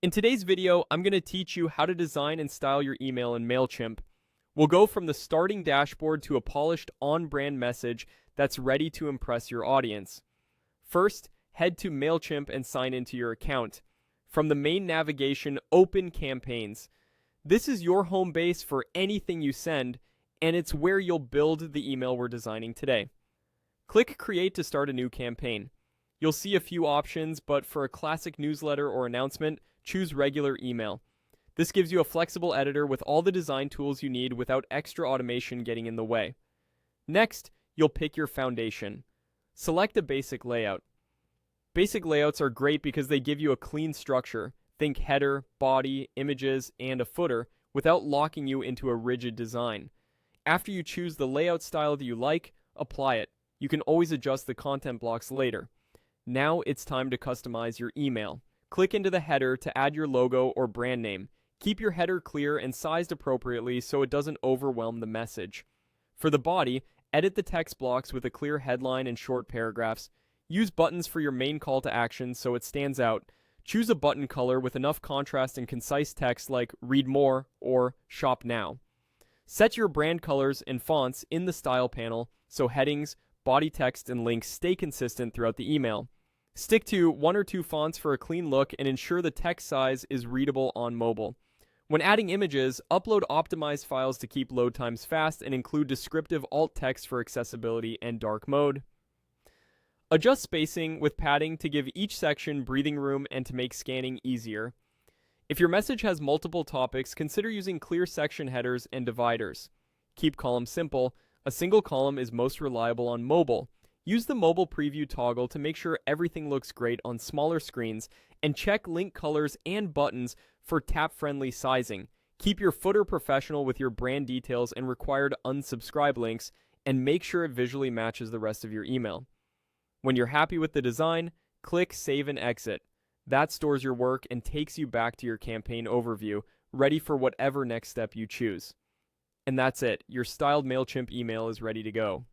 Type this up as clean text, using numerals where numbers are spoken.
In today's video, I'm going to teach you how to design and style your email in Mailchimp. We'll go from the starting dashboard to a polished on-brand message that's ready to impress your audience. First, head to Mailchimp and sign into your account. From the main navigation, open Campaigns. This is your home base for anything you send, and it's where you'll build the email we're designing today. Click Create to start a new campaign. You'll see a few options, but for a classic newsletter or announcement, choose regular email. This gives you a flexible editor with all the design tools you need without extra automation getting in the way. Next, you'll pick your foundation. Select a basic layout. Basic layouts are great because they give you a clean structure. Think header, body, images, and a footer without locking you into a rigid design. After you choose the layout style that you like, apply it. You can always adjust the content blocks later. Now it's time to customize your email. Click into the header to add your logo or brand name. Keep your header clear and sized appropriately so it doesn't overwhelm the message. For the body, edit the text blocks with a clear headline and short paragraphs. Use buttons for your main call to action so it stands out. Choose a button color with enough contrast and concise text like "Read More" or "Shop Now." Set your brand colors and fonts in the Style panel so headings, body text, and links stay consistent throughout the email. Stick to one or two fonts for a clean look and ensure the text size is readable on mobile. When adding images, upload optimized files to keep load times fast and include descriptive alt text for accessibility and dark mode. Adjust spacing with padding to give each section breathing room and to make scanning easier. If your message has multiple topics, consider using clear section headers and dividers. Keep columns simple. A single column is most reliable on mobile. Use the mobile preview toggle to make sure everything looks great on smaller screens, and check link colors and buttons for tap-friendly sizing. Keep your footer professional with your brand details and required unsubscribe links, and make sure it visually matches the rest of your email. When you're happy with the design, click Save and Exit. That stores your work and takes you back to your campaign overview, ready for whatever next step you choose. And that's it. Your styled Mailchimp email is ready to go.